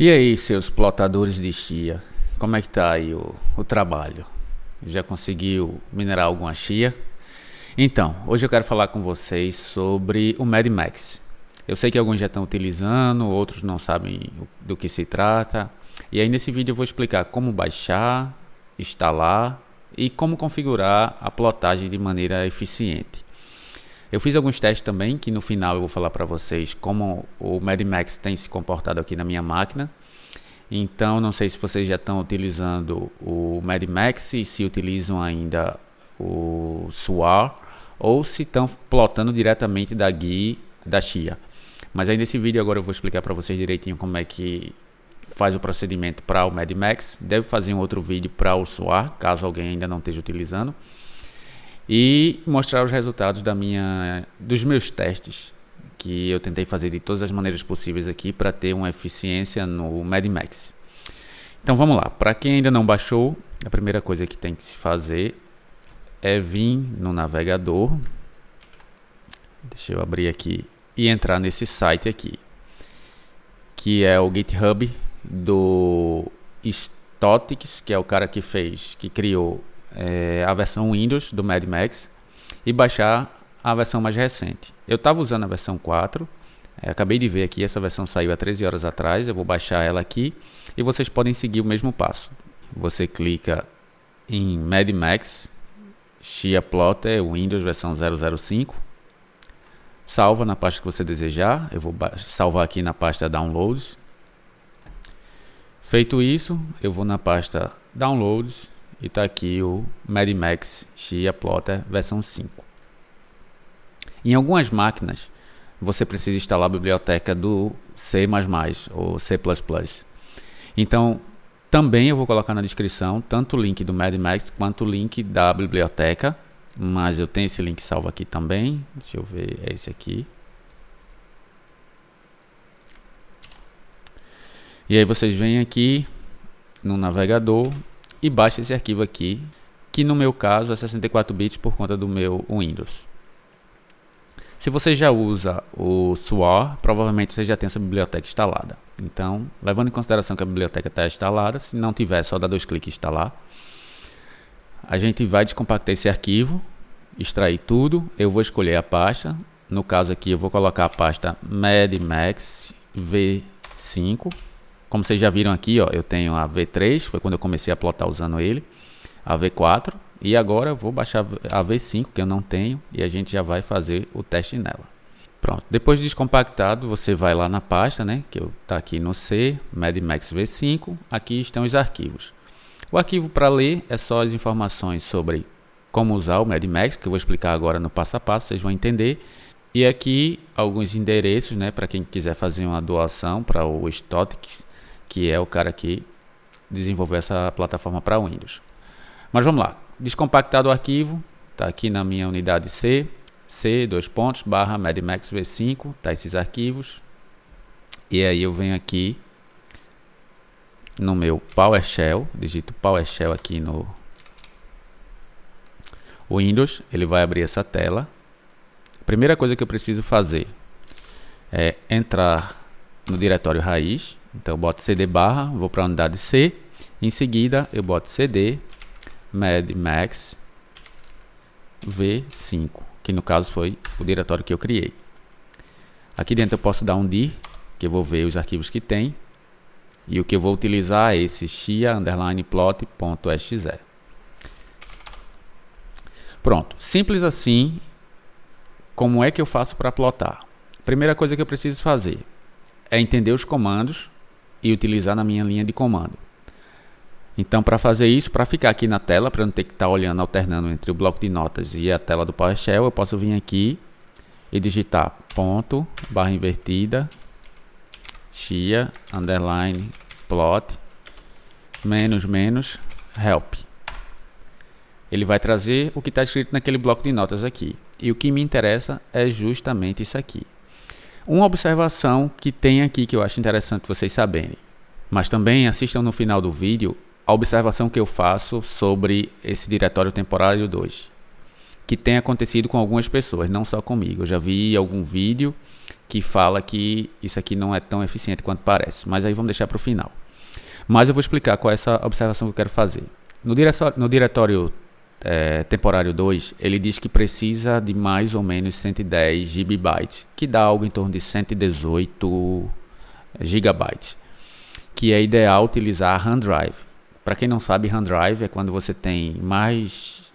E aí, seus plotadores de chia, como é que tá aí o trabalho? Já conseguiu minerar alguma chia? Então, hoje eu quero falar com vocês sobre o MedMax. Eu sei que alguns já estão utilizando, outros não sabem do que se trata. E aí nesse vídeo eu vou explicar como baixar, instalar e como configurar a plotagem de maneira eficiente. Eu fiz alguns testes também, que no final eu vou falar para vocês como o MedMax tem se comportado aqui na minha máquina. Então, não sei se vocês já estão utilizando o MedMax e se utilizam ainda o SWAR ou se estão plotando diretamente da GUI da chia. Mas aí nesse vídeo agora eu vou explicar para vocês direitinho como é que faz o procedimento para o MedMax. Devo fazer um outro vídeo para o SWAR, caso alguém ainda não esteja utilizando. E mostrar os resultados dos meus testes, que eu tentei fazer de todas as maneiras possíveis aqui para ter uma eficiência no MedMax. Então vamos lá, para quem ainda não baixou, a primeira coisa que tem que se fazer é vir no navegador, deixa eu abrir aqui e entrar nesse site aqui, que é o GitHub do Stotix, que é o cara que criou a versão Windows do MedMax, e baixar a versão mais recente. Eu estava usando a versão 4, acabei de ver aqui, essa versão saiu há 13 horas atrás, eu vou baixar ela aqui e vocês podem seguir o mesmo passo. Você clica em MedMax, Chia Plotter, Windows versão 005, salva na pasta que você desejar, eu vou salvar aqui na pasta Downloads. Feito isso, eu vou na pasta Downloads e está aqui o MedMax Chia Plotter versão 5. Em algumas máquinas, você precisa instalar a biblioteca do C++ ou C++. Então, também eu vou colocar na descrição tanto o link do MedMax quanto o link da biblioteca. Mas eu tenho esse link salvo aqui também. Deixa eu ver, é esse aqui. E aí vocês vêm aqui no navegador e baixam esse arquivo aqui, que no meu caso é 64 bits por conta do meu Windows. Se você já usa o SWAR, provavelmente você já tem essa biblioteca instalada. Então, levando em consideração que a biblioteca está instalada, se não tiver, é só dar 2 cliques e instalar. A gente vai descompactar esse arquivo, extrair tudo. Eu vou escolher a pasta. No caso aqui, eu vou colocar a pasta MedMax V5. Como vocês já viram aqui, ó, eu tenho a V3, foi quando eu comecei a plotar usando ele. A V4. E agora eu vou baixar a V5, que eu não tenho, e a gente já vai fazer o teste nela. Pronto, depois de descompactado, você vai lá na pasta, né, que está aqui no C, MedMax V5, aqui estão os arquivos. O arquivo para ler é só as informações sobre como usar o MedMax, que eu vou explicar agora no passo a passo, vocês vão entender. E aqui alguns endereços, né, para quem quiser fazer uma doação para o Stotix, que é o cara que desenvolveu essa plataforma para Windows. Mas vamos lá. Descompactado o arquivo, está aqui na minha unidade C, /MedMax V5, tá esses arquivos. E aí eu venho aqui no meu PowerShell, digito PowerShell aqui no Windows, ele vai abrir essa tela. A primeira coisa que eu preciso fazer é entrar no diretório raiz, então eu boto cd/, vou para a unidade C, em seguida eu boto cd MedMax V5, que no caso foi o diretório que eu criei. Aqui dentro eu posso dar um dir, que eu vou ver os arquivos que tem, e o que eu vou utilizar é esse chia_plot.exe. Pronto, simples assim. Como é que eu faço para plotar? Primeira coisa que eu preciso fazer é entender os comandos e utilizar na minha linha de comando. Então, para fazer isso, para ficar aqui na tela, para não ter que estar olhando, alternando entre o bloco de notas e a tela do PowerShell, eu posso vir aqui e digitar ponto, barra invertida, chia, underline, plot, help. Ele vai trazer o que está escrito naquele bloco de notas aqui. E o que me interessa é justamente isso aqui. Uma observação que tem aqui que eu acho interessante vocês saberem. Mas também assistam no final do vídeo a observação que eu faço sobre esse diretório temporário 2, que tem acontecido com algumas pessoas, não só comigo. Eu já vi algum vídeo que fala que isso aqui não é tão eficiente quanto parece, mas aí vamos deixar para o final. Mas eu vou explicar qual é essa observação que eu quero fazer. No diretório temporário 2, ele diz que precisa de mais ou menos 110 GB, que dá algo em torno de 118 GB, que é ideal utilizar RAM Drive. Para quem não sabe, RAM Drive é quando você tem mais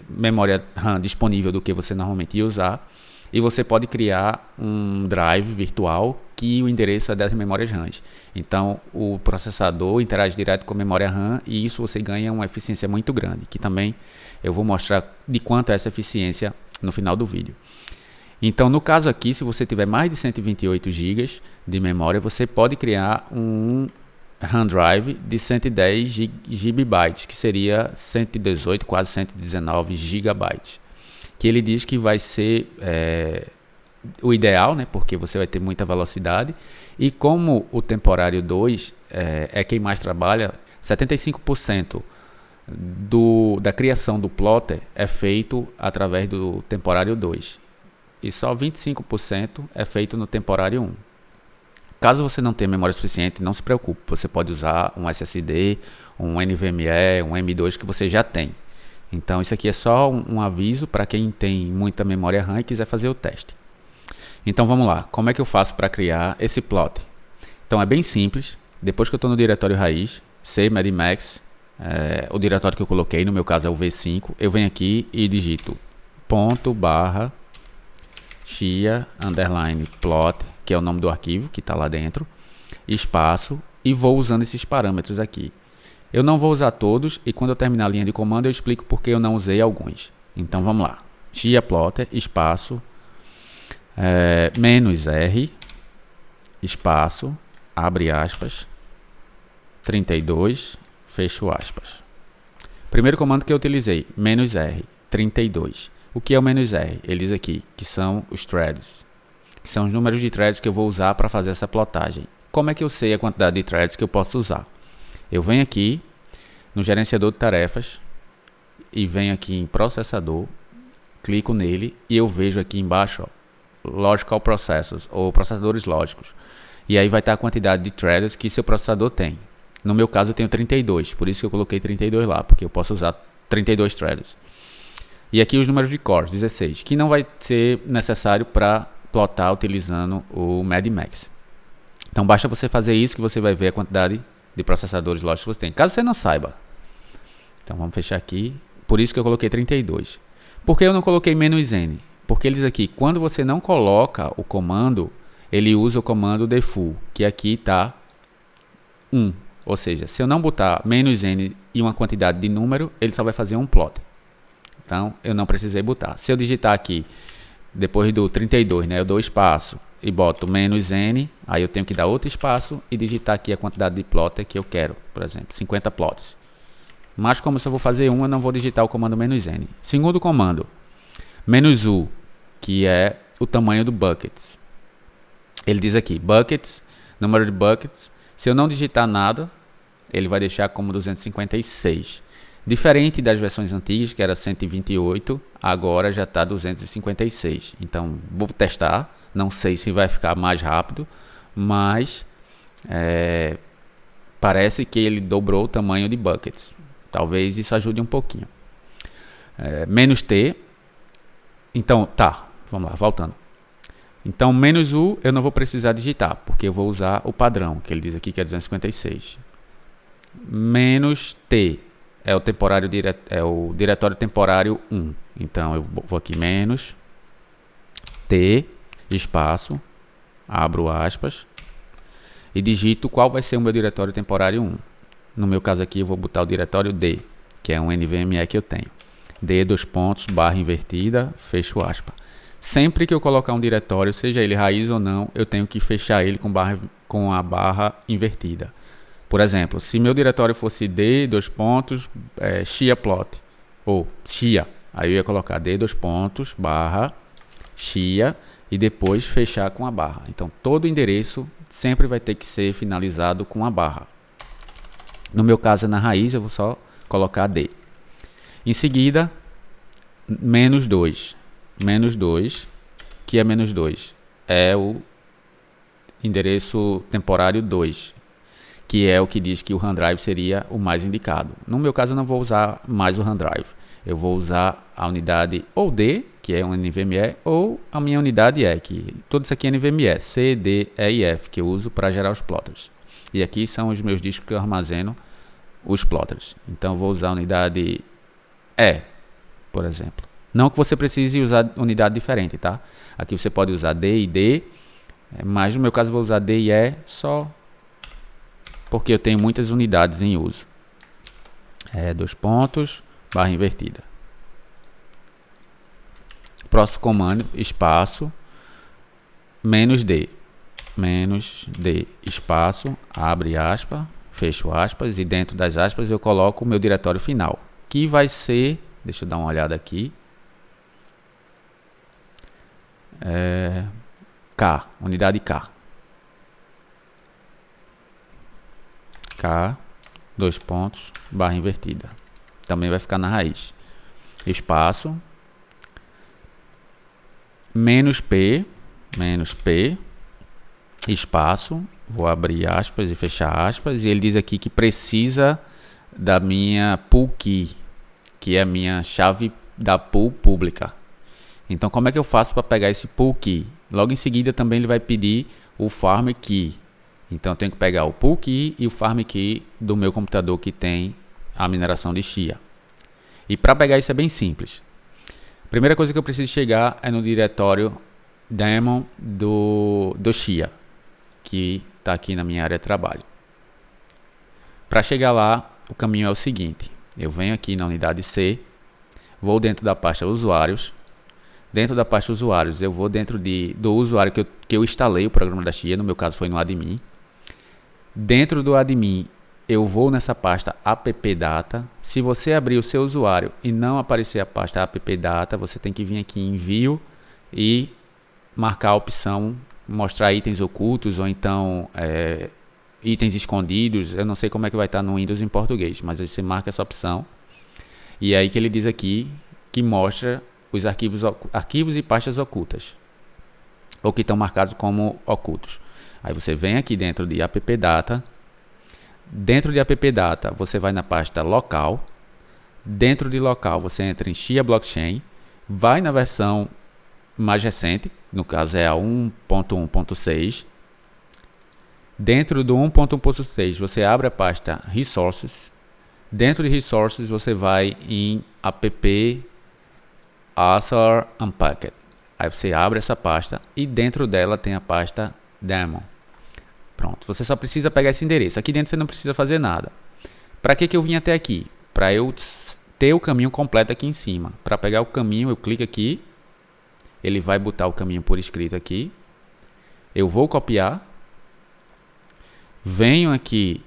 memória RAM disponível do que você normalmente ia usar, e você pode criar um drive virtual que o endereço é das memórias RAM. Então, o processador interage direto com a memória RAM e isso você ganha uma eficiência muito grande, que também eu vou mostrar de quanto é essa eficiência no final do vídeo. Então, no caso aqui, se você tiver mais de 128 GB de memória, você pode criar um RAM Drive de 110 GB, que seria 118, quase 119 GB. Que ele diz que vai ser o ideal, né, porque você vai ter muita velocidade, e como o temporário 2 é quem mais trabalha, 75% da criação do plotter é feito através do temporário 2, e só 25% é feito no temporário 1. Caso você não tenha memória suficiente, não se preocupe, você pode usar um SSD, um NVMe, um M2 que você já tem. Então isso aqui é só um aviso para quem tem muita memória RAM e quiser fazer o teste. Então vamos lá, como é que eu faço para criar esse plot? Então é bem simples, depois que eu estou no diretório raiz, C, MEDIMAX, o diretório que eu coloquei, no meu caso é o V5, eu venho aqui e digito ./chia_plot, que é o nome do arquivo que está lá dentro, espaço, e vou usando esses parâmetros aqui. Eu não vou usar todos e quando eu terminar a linha de comando eu explico porque eu não usei alguns. Então vamos lá. chia_plotter, espaço, -r, espaço, abre aspas, 32, fecho aspas. Primeiro comando que eu utilizei, -r, 32. O que é o -r? Ele diz aqui que são os threads, que são os números de threads que eu vou usar para fazer essa plotagem. Como é que eu sei a quantidade de threads que eu posso usar? Eu venho aqui no gerenciador de tarefas e venho aqui em processador, clico nele e eu vejo aqui embaixo, ó, Logical Processors, ou processadores lógicos. E aí vai estar a quantidade de threads que seu processador tem. No meu caso eu tenho 32, por isso que eu coloquei 32 lá, porque eu posso usar 32 threads. E aqui os números de cores, 16, que não vai ser necessário para plotar utilizando o MEDIMAX. Então basta você fazer isso que você vai ver a quantidade de processadores lógicos que você tem. Caso você não saiba. Então vamos fechar aqui. Por isso que eu coloquei 32. Por que eu não coloquei "-n"? Porque ele diz aqui, quando você não coloca o comando, ele usa o comando default, que aqui está 1. Ou seja, se eu não botar "-n" e uma quantidade de número, ele só vai fazer um plot. Então eu não precisei botar. Se eu digitar aqui, depois do 32, né, eu dou espaço e boto "-n", aí eu tenho que dar outro espaço e digitar aqui a quantidade de plotter que eu quero, por exemplo, 50 plots. Mas como se eu vou fazer um, eu não vou digitar o comando "-n". Segundo comando, "-u", que é o tamanho do buckets. Ele diz aqui, buckets, número de buckets. Se eu não digitar nada, ele vai deixar como 256. Diferente das versões antigas, que era 128, agora já está 256. Então, vou testar. Não sei se vai ficar mais rápido, mas parece que ele dobrou o tamanho de buckets. Talvez isso ajude um pouquinho. "-t". Então, tá, vamos lá, voltando. Então, "-u" eu não vou precisar digitar, porque eu vou usar o padrão, que ele diz aqui que é 256. "-t" é o diretório temporário 1. Então, eu vou aqui "-t", espaço, abro aspas, e digito qual vai ser o meu diretório temporário 1. No meu caso aqui, eu vou botar o diretório D, que é um NVMe que eu tenho. D, barra invertida, fecho aspas. Sempre que eu colocar um diretório, seja ele raiz ou não, eu tenho que fechar ele com a barra invertida. Por exemplo, se meu diretório fosse D, chia_plot, ou chia, aí eu ia colocar D, barra, chia, e depois fechar com a barra. Então, todo endereço sempre vai ter que ser finalizado com a barra. No meu caso, na raiz, eu vou só colocar D. Em seguida, -2, que é -2. é o endereço temporário 2, que é o que diz que o OneDrive seria o mais indicado. No meu caso, eu não vou usar mais o OneDrive. Eu vou usar a unidade ou D, que é um NVMe, ou a minha unidade E, que tudo isso aqui é NVMe, C, D, E e F, que eu uso para gerar os plotters. E aqui são os meus discos que eu armazeno os plotters. Então eu vou usar a unidade E, por exemplo. Não que você precise usar unidade diferente, tá? Aqui você pode usar D e D, mas no meu caso eu vou usar D e E só porque eu tenho muitas unidades em uso. Dois pontos, barra invertida. Próximo comando, espaço, -D. -D, espaço, abre aspas, fecho aspas, e dentro das aspas eu coloco o meu diretório final, que vai ser, deixa eu dar uma olhada aqui, K, unidade K. K, dois pontos, barra invertida. Também vai ficar na raiz. Espaço, -P, espaço, vou abrir aspas e fechar aspas, e ele diz aqui que precisa da minha pool key, que é a minha chave da pool pública. Então como é que eu faço para pegar esse pool key? Logo em seguida também ele vai pedir o farm key. Então eu tenho que pegar o pool key e o farm key do meu computador que tem a mineração de Chia. E para pegar isso é bem simples. A primeira coisa que eu preciso chegar é no diretório daemon do Chia, que está aqui na minha área de trabalho. Para chegar lá, o caminho é o seguinte. Eu venho aqui na unidade C, vou dentro da pasta usuários. Dentro da pasta usuários, eu vou dentro do usuário que eu instalei o programa da Chia, no meu caso foi no admin. Dentro do admin, eu vou nessa pasta appdata. Se você abrir o seu usuário e não aparecer a pasta appdata, você tem que vir aqui em envio e marcar a opção mostrar itens ocultos ou então itens escondidos. Eu não sei como é que vai estar no Windows em português, mas você marca essa opção. E aí que ele diz aqui que mostra os arquivos e pastas ocultas, ou que estão marcados como ocultos. Aí você vem aqui dentro de appdata. Dentro de appdata você vai na pasta local. Dentro de local você entra em Chia Blockchain, vai na versão mais recente, no caso é a 1.1.6. Dentro do 1.1.6 você abre a pasta Resources. Dentro de Resources você vai em app Azure Unpacked. Aí você abre essa pasta e dentro dela tem a pasta Daemon. Pronto, você só precisa pegar esse endereço. Aqui dentro você não precisa fazer nada. Para que eu vim até aqui? Para eu ter o caminho completo aqui em cima. Para pegar o caminho, eu clico aqui. Ele vai botar o caminho por escrito aqui. Eu vou copiar. Venho aqui.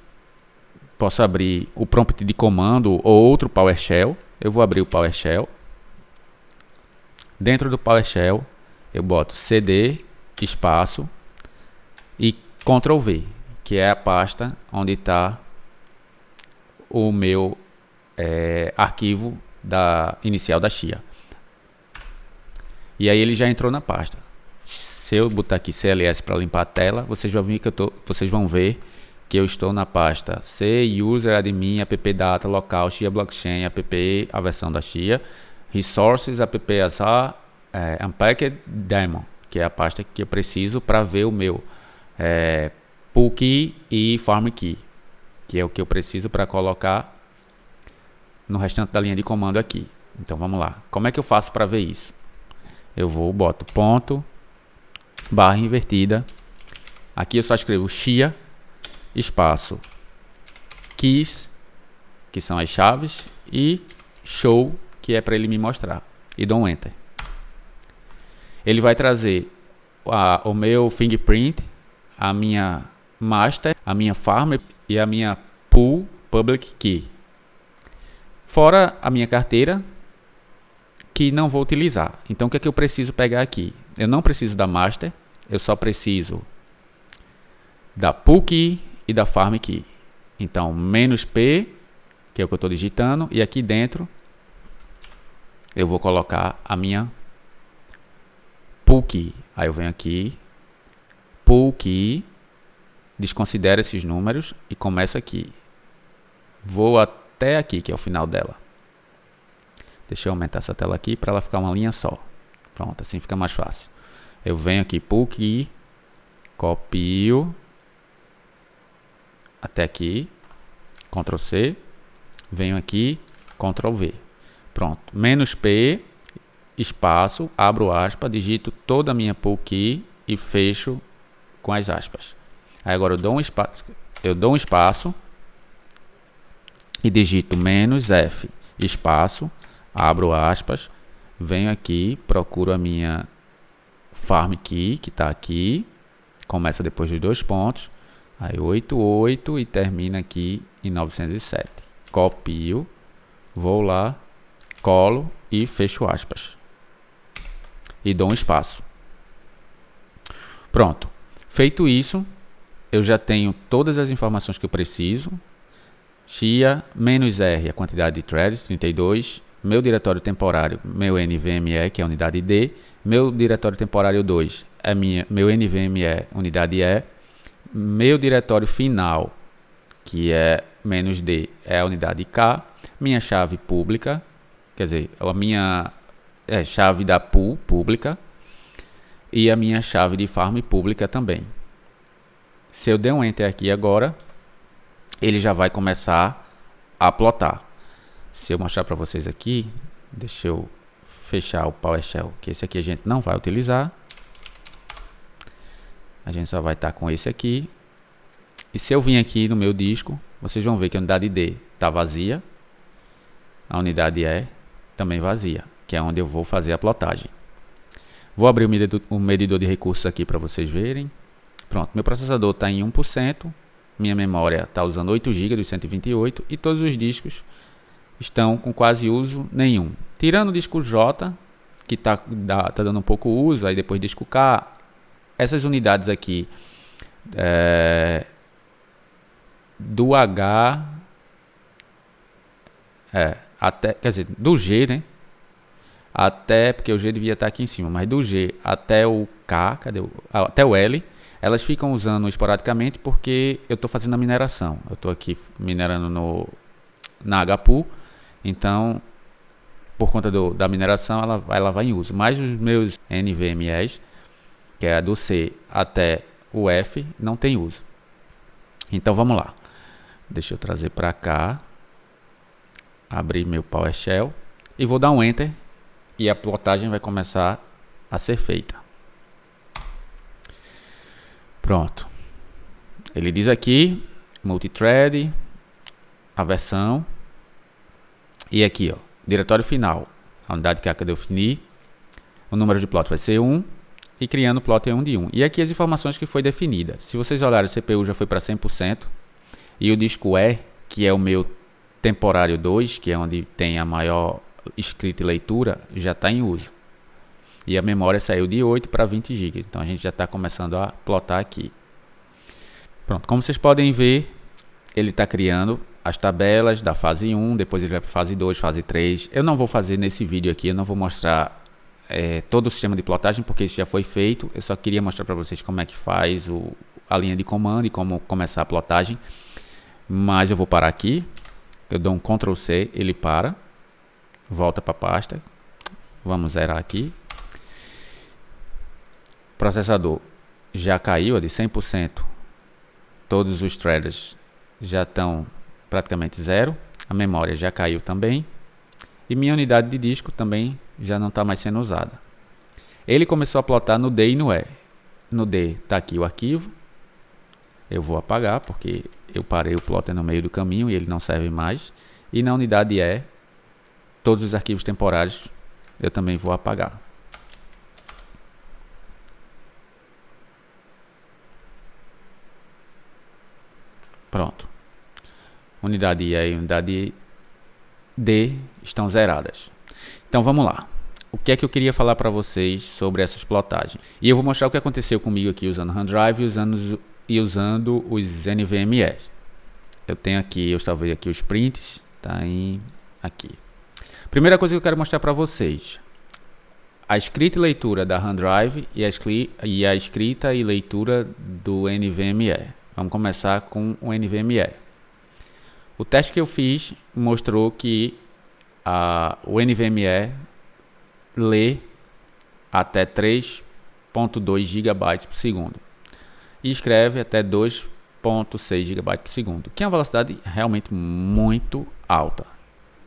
Posso abrir o prompt de comando ou outro PowerShell. Eu vou abrir o PowerShell. Dentro do PowerShell, eu boto cd, espaço e Ctrl V, que é a pasta onde está o meu arquivo inicial da Chia. E aí ele já entrou na pasta. Se eu botar aqui CLS para limpar a tela, vocês vão ver que eu estou na pasta C, User, Admin, appdata, local, Chia Blockchain, app, a versão da Chia, Resources, app, Azure, Unpacked, Daemon, que é a pasta que eu preciso para ver o meu pool key e farm key, que é o que eu preciso para colocar no restante da linha de comando aqui. Então vamos lá. Como é que eu faço para ver isso? Eu boto ponto, barra invertida. Aqui eu só escrevo Chia, espaço, keys, que são as chaves, e show, que é para ele me mostrar. E dou um enter. Ele vai trazer o meu fingerprint, a minha master, a minha farm e a minha pool public key. Fora a minha carteira, que não vou utilizar. Então o que é que eu preciso pegar aqui? Eu não preciso da master, eu só preciso da pool key e da farm key. Então -P, que é o que eu estou digitando, e aqui dentro eu vou colocar a minha pool key. Aí eu venho aqui, pool key, desconsidera esses números e começa aqui. Vou até aqui, que é o final dela. Deixa eu aumentar essa tela aqui para ela ficar uma linha só. Pronto, assim fica mais fácil. Eu venho aqui, pool key, copio até aqui, Ctrl C, venho aqui, Ctrl V. Pronto, menos P, espaço, abro aspa, digito toda a minha pool key e fecho com as aspas. Aí agora eu dou um espaço e digito menos F, espaço, abro aspas, venho aqui, procuro a minha farm key, que está aqui, começa depois dos 2 pontos, aí 88 e termina aqui em 907. Copio, vou lá, colo e fecho aspas. E dou um espaço. Pronto. Feito isso, eu já tenho todas as informações que eu preciso. Chia, menos R, a quantidade de threads, 32. Meu diretório temporário, meu NVMe, que é a unidade D. Meu diretório temporário 2 é meu NVMe, unidade E. Meu diretório final, que é menos D, é a unidade K. Minha chave pública, quer dizer, a minha chave da pool pública. E a minha chave de farm pública também. Se eu der um Enter aqui agora, ele já vai começar a plotar. Se eu mostrar para vocês aqui, deixa eu fechar o PowerShell, que esse aqui a gente não vai utilizar. A gente só vai estar com esse aqui. E se eu vir aqui no meu disco, vocês vão ver que a unidade D está vazia. A unidade E também vazia, que é onde eu vou fazer a plotagem. Vou abrir o medidor de recursos aqui para vocês verem. Pronto, meu processador está em 1%. Minha memória está usando 8 GB dos 128 e todos os discos estão com quase uso nenhum. Tirando o disco J, que tá dando um pouco uso, aí depois disco K, essas unidades aqui do H, até, quer dizer, do G, né? Até, porque o G devia estar aqui em cima, mas do G até o K, até o L, elas ficam usando esporadicamente porque eu estou fazendo a mineração. Eu estou aqui minerando na HPool, então, por conta da mineração, ela vai em uso. Mas os meus NVMEs, que é do C até o F, não tem uso. Então, vamos lá. Deixa eu trazer para cá, abrir meu PowerShell e vou dar um Enter e a plotagem vai começar a ser feita. Pronto. Ele diz aqui, multithread, a versão, e aqui, ó, diretório final, a unidade que eu defini, o número de plot vai ser 1, e criando plot é 1 de 1. E aqui as informações que foi definida. Se vocês olharem, o CPU já foi para 100%, e o disco E, que é o meu temporário 2, que é onde tem a maior escrita e leitura, já está em uso. E a memória saiu de 8 para 20 GB. Então a gente já está começando a plotar aqui. Pronto, como vocês podem ver, ele está criando as tabelas da fase 1, depois ele vai para fase 2, fase 3. Eu não vou fazer nesse vídeo aqui, eu não vou mostrar todo o sistema de plotagem, porque isso já foi feito. Eu só queria mostrar para vocês como é que faz a linha de comando e como começar a plotagem. Mas eu vou parar aqui. Eu dou um Ctrl C, ele para. Volta para a pasta. Vamos zerar aqui. O processador já caiu de 100%. Todos os threads já estão praticamente zero. A memória já caiu também. E minha unidade de disco também já não está mais sendo usada. Ele começou a plotar no D e no E. No D está aqui o arquivo. Eu vou apagar porque eu parei o plotter no meio do caminho e ele não serve mais. E na unidade E, todos os arquivos temporários eu também vou apagar. Pronto. Unidade E e unidade D estão zeradas. Então vamos lá. O que é que eu queria falar para vocês sobre essas plotagens? E eu vou mostrar o que aconteceu comigo aqui usando o OneDrive e usando os NVMEs. Eu salvei aqui os prints, tá aqui. Primeira coisa que eu quero mostrar para vocês. a escrita e leitura da OneDrive e a escrita e leitura do NVMe. Vamos começar com o NVMe. O teste que eu fiz mostrou que o NVMe lê até 3.2 GB por segundo e escreve até 2.6 GB por segundo, que é uma velocidade realmente muito alta,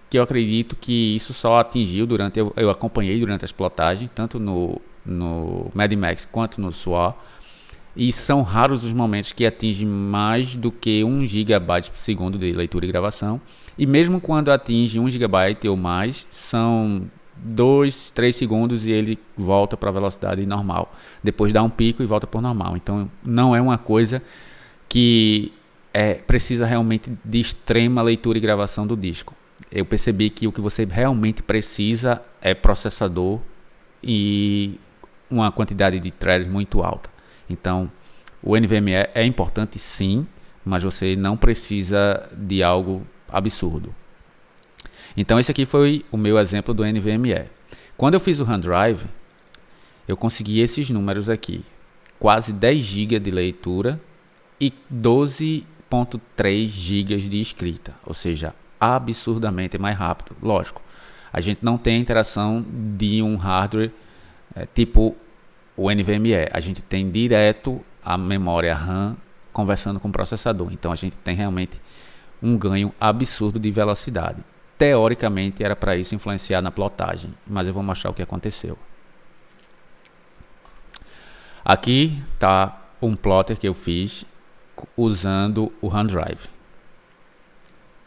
que eu acredito que isso só atingiu eu acompanhei durante a plotagem, tanto no Mad Max quanto no SWA, e são raros os momentos que atinge mais do que 1 GB por segundo de leitura e gravação, e mesmo quando atinge 1 GB ou mais, são 2, 3 segundos e ele volta para a velocidade normal, depois dá um pico e volta para o normal. Então não é uma coisa que precisa realmente de extrema leitura e gravação do disco. Eu percebi que o que você realmente precisa é processador e uma quantidade de threads muito alta. Então, o NVMe é importante sim, mas você não precisa de algo absurdo. Então, esse aqui foi o meu exemplo do NVMe. Quando eu fiz o OneDrive, eu consegui esses números aqui. Quase 10 GB de leitura e 12.3 GB de escrita. Ou seja, absurdamente mais rápido. Lógico, a gente não tem a interação de um hardware tipo o NVMe. A gente tem direto a memória RAM conversando com o processador. Então a gente tem realmente um ganho absurdo de velocidade. Teoricamente era para isso influenciar na plotagem, mas eu vou mostrar o que aconteceu. Aqui está um plotter que eu fiz usando o OneDrive.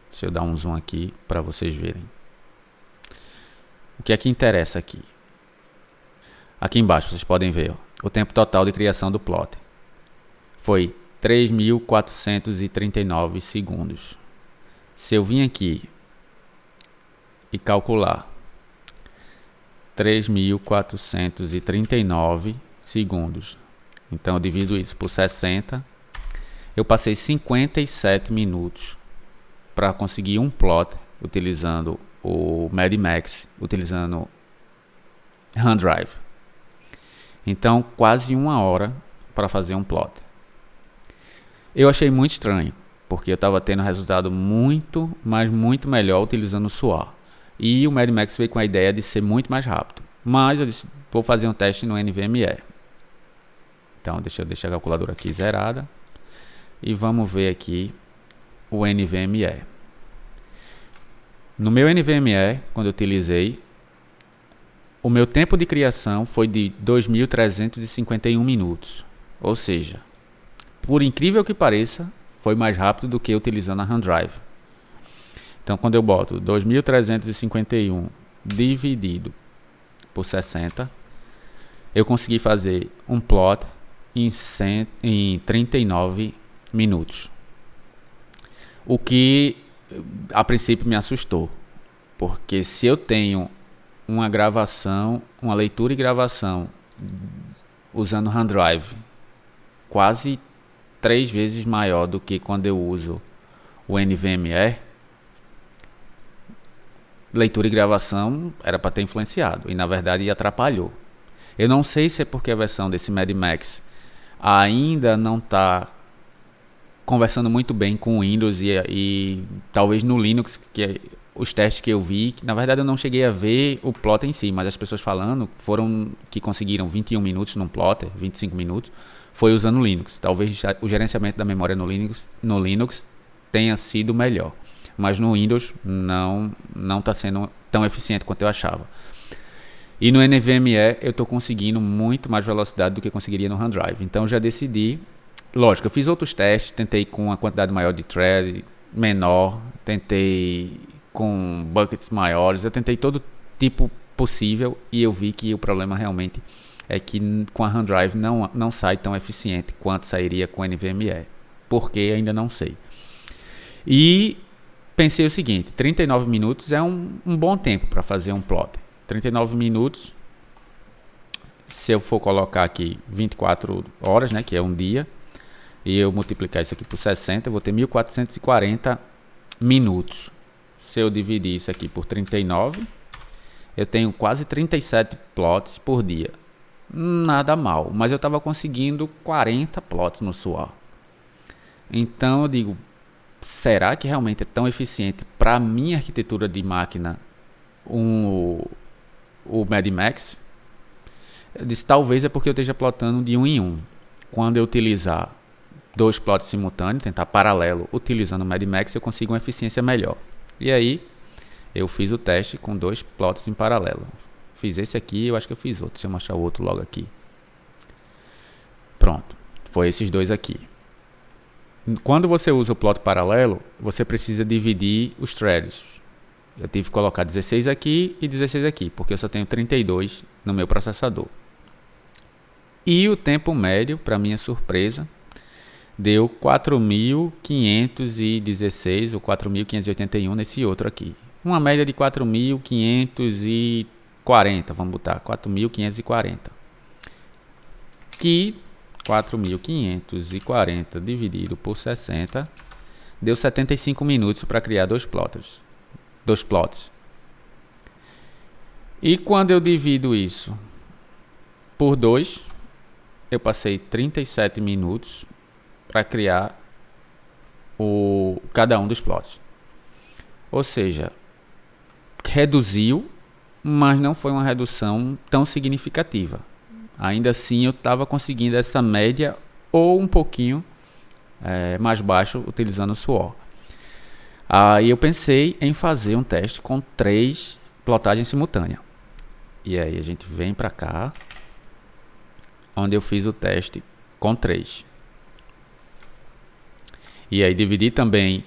Deixa eu dar um zoom aqui para vocês verem. O que é que interessa aqui? Aqui embaixo vocês podem ver o tempo total de criação do plotter. Foi 3.439 segundos. Se eu vim aqui e calcular 3.439 segundos, então eu divido isso por 60, eu passei 57 minutos para conseguir um plot utilizando o Mad Max, utilizando OneDrive. Então quase 1 hora para fazer um plot. Eu achei muito estranho, porque eu estava tendo resultado muito, mas muito melhor utilizando o SWA. E o Mad Max veio com a ideia de ser muito mais rápido. Mas eu disse, vou fazer um teste no NVMe. Então deixa eu deixar a calculadora aqui zerada. E vamos ver aqui o NVMe. No meu NVMe, quando eu utilizei, o meu tempo de criação foi de 2.351 minutos. Ou seja, por incrível que pareça, foi mais rápido do que utilizando a OneDrive. Então, quando eu boto 2.351 dividido por 60, eu consegui fazer um plot em 39 minutos. O que, a princípio, me assustou. Porque se eu tenho uma gravação, uma leitura e gravação usando o OneDrive quase 3 vezes maior do que quando eu uso o NVMe, leitura e gravação era para ter influenciado e na verdade atrapalhou. Eu não sei se é porque a versão desse Mad Max ainda não está conversando muito bem com o Windows e talvez no Linux, que os testes que eu vi, que na verdade eu não cheguei a ver o plotter em si, mas as pessoas falando foram que conseguiram 21 minutos num plotter, 25 minutos, foi usando o Linux. Talvez o gerenciamento da memória no Linux tenha sido melhor, mas no Windows não está sendo tão eficiente quanto eu achava. E no NVMe eu estou conseguindo muito mais velocidade do que eu conseguiria no OneDrive. Então já decidi, lógico, eu fiz outros testes, tentei com uma quantidade maior de thread, menor, tentei com buckets maiores, eu tentei todo tipo possível e eu vi que o problema realmente é que com a OneDrive não sai tão eficiente quanto sairia com o NVMe. Por que ainda não sei. E pensei o seguinte, 39 minutos é um bom tempo para fazer um plotter. 39 minutos, se eu for colocar aqui 24 horas, né, que é um dia, e eu multiplicar isso aqui por 60, eu vou ter 1.440 minutos. Se eu dividir isso aqui por 39, eu tenho quase 37 plots por dia. Nada mal, mas eu estava conseguindo 40 plots no SWOR. Então eu digo, será que realmente é tão eficiente para a minha arquitetura de máquina o MEDMAX? Eu disse, talvez é porque eu esteja plotando de um em um. Quando eu utilizar 2 plots simultâneos, tentar paralelo utilizando o MEDMAX, eu consigo uma eficiência melhor. E aí eu fiz o teste com 2 plots em paralelo. Fiz esse aqui, eu acho que eu fiz outro. Deixa eu mostrar o outro logo aqui. Pronto, foi esses 2 aqui. Quando você usa o plot paralelo, você precisa dividir os threads. Eu tive que colocar 16 aqui e 16 aqui, porque eu só tenho 32 no meu processador. E o tempo médio, para minha surpresa, deu 4.516 ou 4.581 nesse outro aqui. Uma média de 4.540, vamos botar 4.540. Que 4.540 dividido por 60 deu 75 minutos para criar 2 plots. E quando eu divido isso por 2, eu passei 37 minutos para criar cada um dos plots. Ou seja, reduziu, mas não foi uma redução tão significativa. Ainda assim eu estava conseguindo essa média ou um pouquinho mais baixo utilizando o SWOR. Aí eu pensei em fazer um teste com 3 plotagens simultâneas. E aí a gente vem para cá, onde eu fiz o teste com 3. E aí dividi também,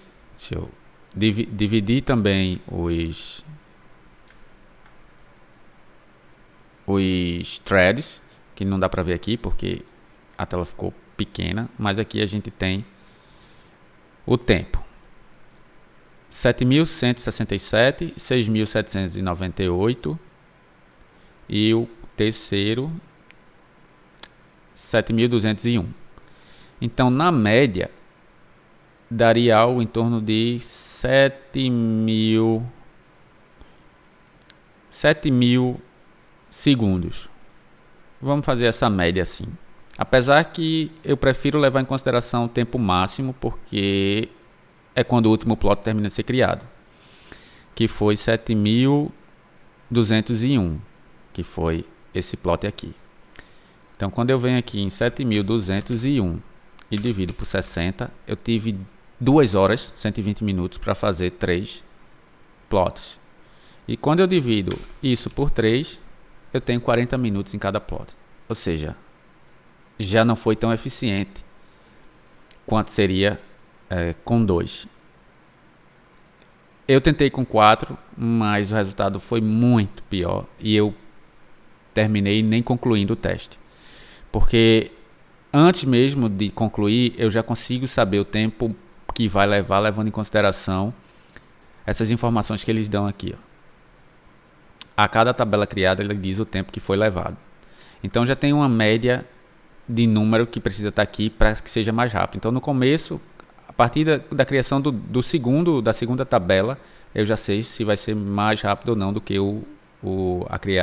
dividi também os threads, que não dá para ver aqui porque a tela ficou pequena, mas aqui a gente tem o tempo. 7.167, 6.798 e o terceiro 7.201. Então, na média, daria algo em torno de 7.000 segundos. Vamos fazer essa média assim. Apesar que eu prefiro levar em consideração o tempo máximo, porque é quando o último plot termina de ser criado, que foi 7.201, que foi esse plot aqui. Então, quando eu venho aqui em 7.201 e divido por 60, eu tive 2 horas, 120 minutos para fazer 3 plots. E quando eu divido isso por 3, eu tenho 40 minutos em cada plot. Ou seja, já não foi tão eficiente quanto seria com 2. Eu tentei com 4, mas o resultado foi muito pior e eu terminei nem concluindo o teste. Porque antes mesmo de concluir, eu já consigo saber o tempo que vai levar, levando em consideração essas informações que eles dão aqui. A cada tabela criada, ele diz o tempo que foi levado. Então já tem uma média de número que precisa estar aqui para que seja mais rápido. Então no começo, a partir da criação da segunda tabela, eu já sei se vai ser mais rápido ou não do que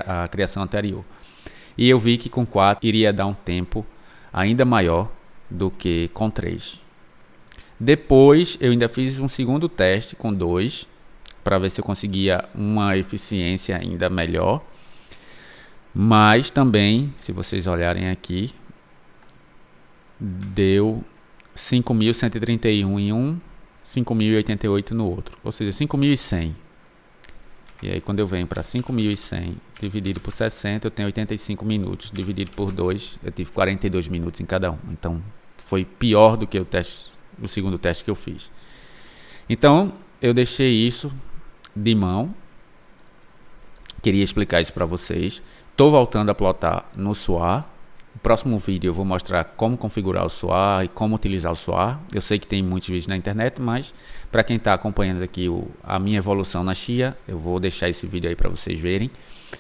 a criação anterior. E eu vi que com 4 iria dar um tempo ainda maior do que com 3. Depois eu ainda fiz um segundo teste com 2 para ver se eu conseguia uma eficiência ainda melhor. Mas também, se vocês olharem aqui, deu 5.131 em um, 5.088 no outro, ou seja, 5.100. E aí quando eu venho para 5.100 dividido por 60, eu tenho 85 minutos. Dividido por 2, eu tive 42 minutos em cada um. Então foi pior do que o segundo teste que eu fiz. Então eu deixei isso de mão. Queria explicar isso para vocês. Estou voltando a plotar no SWOR. No próximo vídeo eu vou mostrar como configurar o SWOR e como utilizar o SWOR. Eu sei que tem muitos vídeos na internet, mas para quem está acompanhando aqui a minha evolução na Chia, eu vou deixar esse vídeo aí para vocês verem.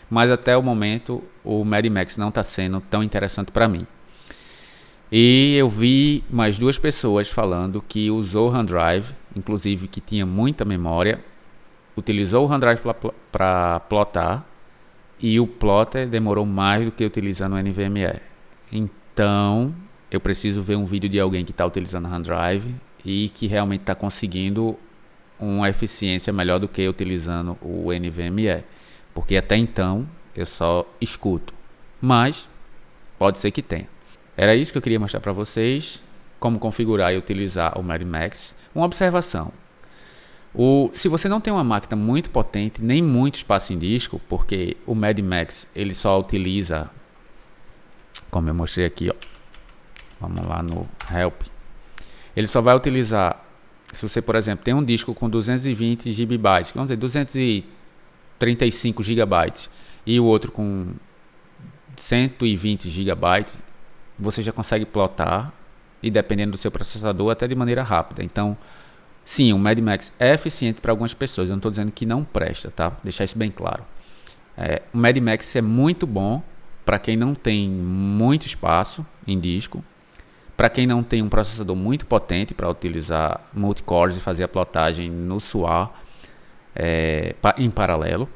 Mas até o momento o MEDMAX não está sendo tão interessante para mim. E eu vi mais 2 pessoas falando que usou o OneDrive, inclusive que tinha muita memória, utilizou o OneDrive para plotar e o plotter demorou mais do que utilizando o NVMe. Então, eu preciso ver um vídeo de alguém que está utilizando OneDrive e que realmente está conseguindo uma eficiência melhor do que utilizando o NVMe, porque até então eu só escuto, mas pode ser que tenha. Era isso que eu queria mostrar para vocês, como configurar e utilizar o MediMax. Uma observação: se você não tem uma máquina muito potente, nem muito espaço em disco, porque o MediMax ele só utiliza, como eu mostrei aqui, ó, vamos lá no Help, ele só vai utilizar, se você, por exemplo, tem um disco com 220 GB, vamos dizer, 235 GB, e o outro com 120 GB, você já consegue plotar, e dependendo do seu processador, até de maneira rápida. Então, sim, o MediMax é eficiente para algumas pessoas, eu não estou dizendo que não presta, tá? Deixar isso bem claro. O MediMax é muito bom para quem não tem muito espaço em disco, para quem não tem um processador muito potente para utilizar multicores e fazer a plotagem no SWA em paralelo.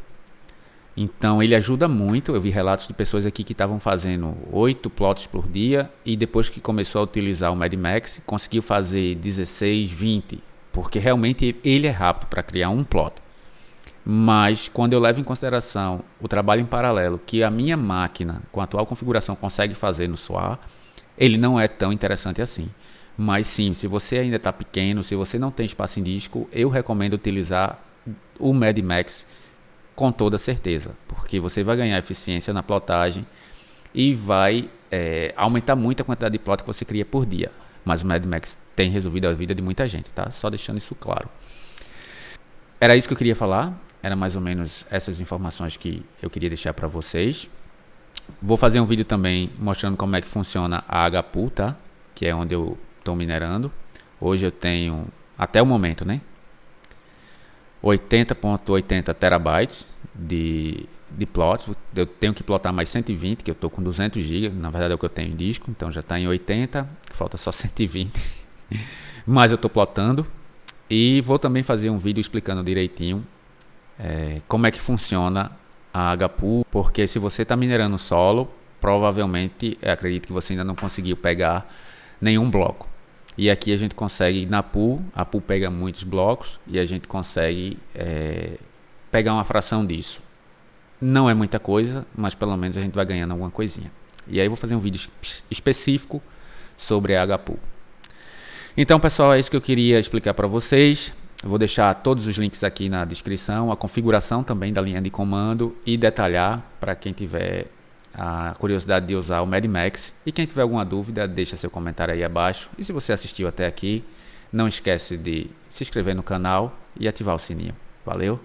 Então ele ajuda muito. Eu vi relatos de pessoas aqui que estavam fazendo 8 plots por dia e depois que começou a utilizar o MediMax conseguiu fazer 16, 20, porque realmente ele é rápido para criar um plot. Mas quando eu levo em consideração o trabalho em paralelo que a minha máquina com a atual configuração consegue fazer no SWA, ele não é tão interessante assim. Mas sim, se você ainda está pequeno, se você não tem espaço em disco, eu recomendo utilizar o MediMax com toda certeza, porque você vai ganhar eficiência na plotagem e vai aumentar muito a quantidade de plot que você cria por dia. Mas o MediMax tem resolvido a vida de muita gente, tá? Só deixando isso claro. Era isso que eu queria falar, era mais ou menos essas informações que eu queria deixar para vocês. Vou fazer um vídeo também mostrando como é que funciona a HPool, tá? Que é onde eu estou minerando. Hoje eu tenho, até o momento, né, 80.80 terabytes de plots. Eu tenho que plotar mais 120, que eu estou com 200 GB. Na verdade é o que eu tenho em disco, então já está em 80, falta só 120. Mas eu estou plotando. E vou também fazer um vídeo explicando direitinho como é que funciona a HPool, porque se você está minerando solo, provavelmente, acredito que você ainda não conseguiu pegar nenhum bloco. E aqui a gente consegue, na pool, a pool pega muitos blocos e a gente consegue pegar uma fração disso. Não é muita coisa, mas pelo menos a gente vai ganhando alguma coisinha. E aí eu vou fazer um vídeo específico sobre a HPool. Então, pessoal, é isso que eu queria explicar para vocês. Eu vou deixar todos os links aqui na descrição, a configuração também da linha de comando e detalhar para quem tiver a curiosidade de usar o MediMax. E quem tiver alguma dúvida, deixa seu comentário aí abaixo. E se você assistiu até aqui, não esquece de se inscrever no canal e ativar o sininho. Valeu!